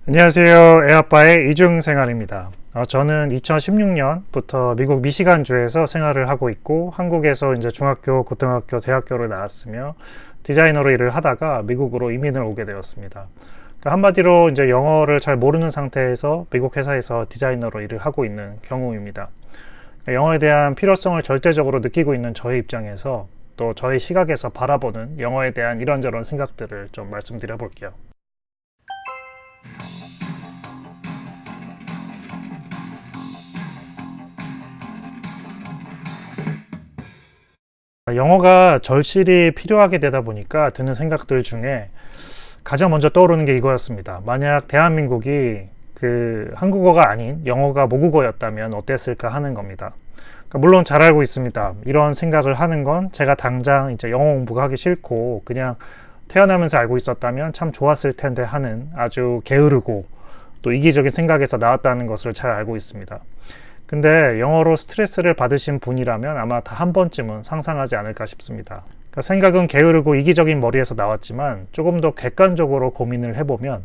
안녕하세요. 애아빠의 이중생활입니다. 저는 2016년부터 미국 미시간주에서 생활을 하고 있고 한국에서 이제 중학교, 고등학교, 대학교를 나왔으며 디자이너로 일을 하다가 미국으로 이민을 오게 되었습니다. 그러니까 한마디로 이제 영어를 잘 모르는 상태에서 미국 회사에서 디자이너로 일을 하고 있는 경우입니다. 영어에 대한 필요성을 절대적으로 느끼고 있는 저의 입장에서 또 저의 시각에서 바라보는 영어에 대한 이런저런 생각들을 좀 말씀드려 볼게요. 영어가 절실히 필요하게 되다 보니까 드는 생각들 중에 가장 먼저 떠오르는 게 이거였습니다. 만약 대한민국이 한국어가 아닌 영어가 모국어였다면 어땠을까 하는 겁니다. 그러니까 물론 잘 알고 있습니다. 이런 생각을 하는 건 제가 당장 이제 영어 공부가 하기 싫고 그냥 태어나면서 알고 있었다면 참 좋았을 텐데 하는 아주 게으르고 또 이기적인 생각에서 나왔다는 것을 잘 알고 있습니다. 근데 영어로 스트레스를 받으신 분이라면 아마 다 한 번쯤은 상상하지 않을까 싶습니다. 그러니까 생각은 게으르고 이기적인 머리에서 나왔지만 조금 더 객관적으로 고민을 해보면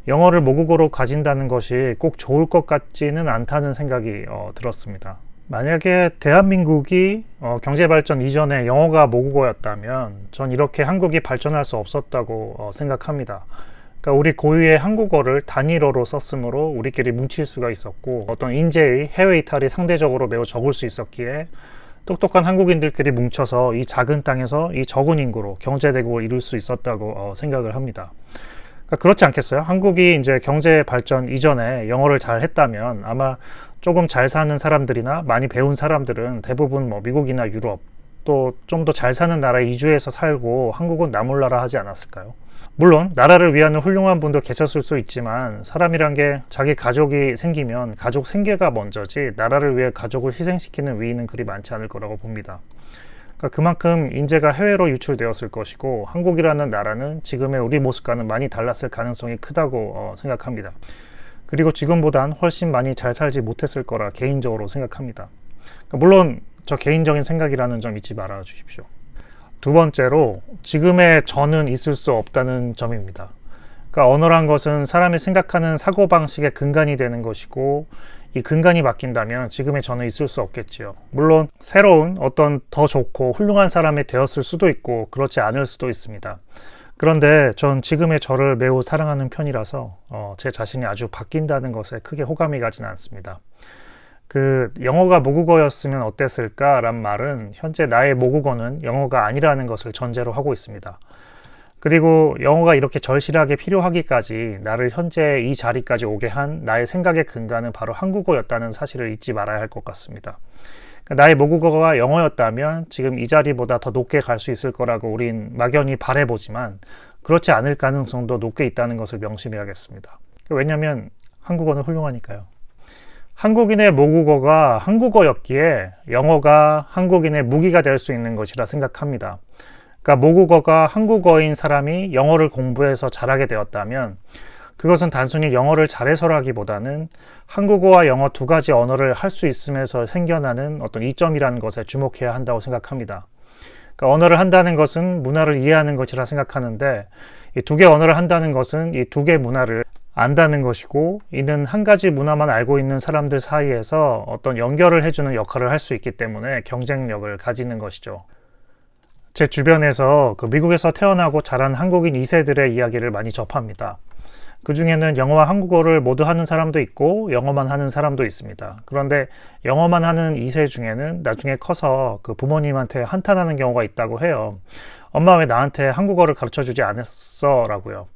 영어를 모국어로 가진다는 것이 꼭 좋을 것 같지는 않다는 생각이 들었습니다. 만약에 대한민국이 경제발전 이전에 영어가 모국어였다면 전 이렇게 한국이 발전할 수 없었다고 생각합니다. 그러니까 우리 고유의 한국어를 단일어로 썼으므로 우리끼리 뭉칠 수가 있었고 어떤 인재의 해외 이탈이 상대적으로 매우 적을 수 있었기에 똑똑한 한국인들끼리 뭉쳐서 이 작은 땅에서 이 적은 인구로 경제대국을 이룰 수 있었다고 생각을 합니다. 그러니까 그렇지 않겠어요? 한국이 이제 경제 발전 이전에 영어를 잘 했다면 아마 조금 잘 사는 사람들이나 많이 배운 사람들은 대부분 미국이나 유럽 또 좀 더 잘 사는 나라에 이주해서 살고 한국은 나몰라라 하지 않았을까요? 물론 나라를 위하는 훌륭한 분도 계셨을 수 있지만 사람이란 게 자기 가족이 생기면 가족 생계가 먼저지 나라를 위해 가족을 희생시키는 위인은 그리 많지 않을 거라고 봅니다. 그러니까 그만큼 인재가 해외로 유출되었을 것이고 한국이라는 나라는 지금의 우리 모습과는 많이 달랐을 가능성이 크다고 생각합니다. 그리고 지금보단 훨씬 많이 잘 살지 못했을 거라 개인적으로 생각합니다. 그러니까 물론 저 개인적인 생각이라는 점 잊지 말아 주십시오. 두 번째로 지금의 저는 있을 수 없다는 점입니다. 그러니까 언어란 것은 사람이 생각하는 사고방식의 근간이 되는 것이고 이 근간이 바뀐다면 지금의 저는 있을 수 없겠지요. 물론 새로운 어떤 더 좋고 훌륭한 사람이 되었을 수도 있고 그렇지 않을 수도 있습니다. 그런데 전 지금의 저를 매우 사랑하는 편이라서 제 자신이 아주 바뀐다는 것에 크게 호감이 가지는 않습니다. 영어가 모국어였으면 어땠을까란 말은 현재 나의 모국어는 영어가 아니라는 것을 전제로 하고 있습니다. 그리고 영어가 이렇게 절실하게 필요하기까지 나를 현재 이 자리까지 오게 한 나의 생각의 근간은 바로 한국어였다는 사실을 잊지 말아야 할 것 같습니다. 나의 모국어가 영어였다면 지금 이 자리보다 더 높게 갈 수 있을 거라고 우린 막연히 바라보지만 그렇지 않을 가능성도 높게 있다는 것을 명심해야겠습니다. 왜냐하면 한국어는 훌륭하니까요. 한국인의 모국어가 한국어였기에 영어가 한국인의 무기가 될 수 있는 것이라 생각합니다. 그러니까 모국어가 한국어인 사람이 영어를 공부해서 잘하게 되었다면 그것은 단순히 영어를 잘해서라기보다는 한국어와 영어 두 가지 언어를 할 수 있음에서 생겨나는 어떤 이점이라는 것에 주목해야 한다고 생각합니다. 그러니까 언어를 한다는 것은 문화를 이해하는 것이라 생각하는데 이 두 개 언어를 한다는 것은 이 두 개 문화를 안다는 것이고 이는 한 가지 문화만 알고 있는 사람들 사이에서 어떤 연결을 해주는 역할을 할 수 있기 때문에 경쟁력을 가지는 것이죠. 제 주변에서 미국에서 태어나고 자란 한국인 2세들의 이야기를 많이 접합니다. 그 중에는 영어와 한국어를 모두 하는 사람도 있고 영어만 하는 사람도 있습니다. 그런데 영어만 하는 2세 중에는 나중에 커서 부모님한테 한탄하는 경우가 있다고 해요. 엄마 왜 나한테 한국어를 가르쳐주지 않았어? 라고요.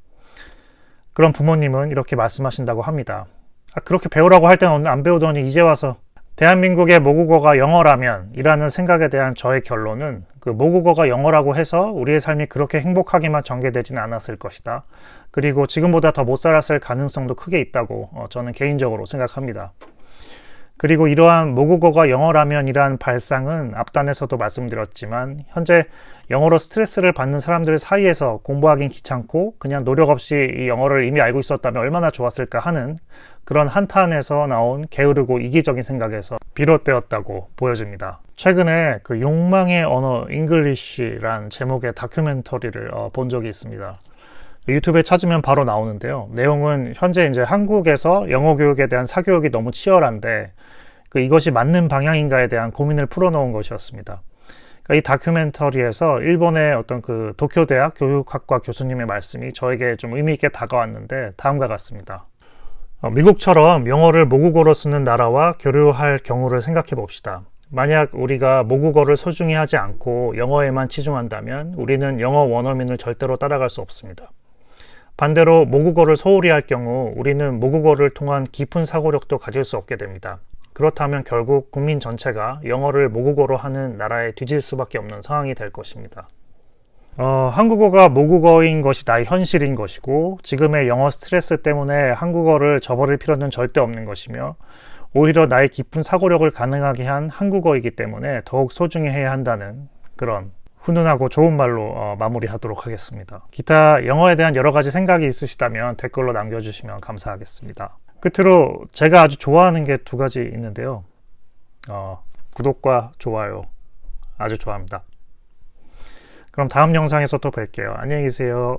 그런 부모님은 이렇게 말씀하신다고 합니다. 그렇게 배우라고 할 때는 안 배우더니 이제 와서 대한민국의 모국어가 영어라면 이라는 생각에 대한 저의 결론은 모국어가 영어라고 해서 우리의 삶이 그렇게 행복하게만 전개되지는 않았을 것이다. 그리고 지금보다 더 못 살았을 가능성도 크게 있다고 저는 개인적으로 생각합니다. 그리고 이러한 모국어가 영어라면 이란 발상은 앞단에서도 말씀드렸지만 현재 영어로 스트레스를 받는 사람들 사이에서 공부하긴 귀찮고 그냥 노력 없이 이 영어를 이미 알고 있었다면 얼마나 좋았을까 하는 그런 한탄에서 나온 게으르고 이기적인 생각에서 비롯되었다고 보여집니다. 최근에 욕망의 언어 잉글리쉬란 제목의 다큐멘터리를 본 적이 있습니다. 유튜브에 찾으면 바로 나오는데요. 내용은 현재 이제 한국에서 영어 교육에 대한 사교육이 너무 치열한데 이것이 맞는 방향인가에 대한 고민을 풀어놓은 것이었습니다. 이 다큐멘터리에서 일본의 어떤 그 도쿄대학 교육학과 교수님의 말씀이 저에게 좀 의미 있게 다가왔는데 다음과 같습니다. 미국처럼 영어를 모국어로 쓰는 나라와 교류할 경우를 생각해 봅시다. 만약 우리가 모국어를 소중히 하지 않고 영어에만 치중한다면 우리는 영어 원어민을 절대로 따라갈 수 없습니다. 반대로 모국어를 소홀히 할 경우 우리는 모국어를 통한 깊은 사고력도 가질 수 없게 됩니다. 그렇다면 결국 국민 전체가 영어를 모국어로 하는 나라에 뒤질 수밖에 없는 상황이 될 것입니다. 한국어가 모국어인 것이 나의 현실인 것이고 지금의 영어 스트레스 때문에 한국어를 저버릴 필요는 절대 없는 것이며 오히려 나의 깊은 사고력을 가능하게 한 한국어이기 때문에 더욱 소중히 해야 한다는 그런 훈훈하고 좋은 말로 마무리하도록 하겠습니다. 기타 영어에 대한 여러 가지 생각이 있으시다면 댓글로 남겨주시면 감사하겠습니다. 끝으로 제가 아주 좋아하는 게 두 가지 있는데요. 구독과 좋아요 아주 좋아합니다. 그럼 다음 영상에서 또 뵐게요. 안녕히 계세요.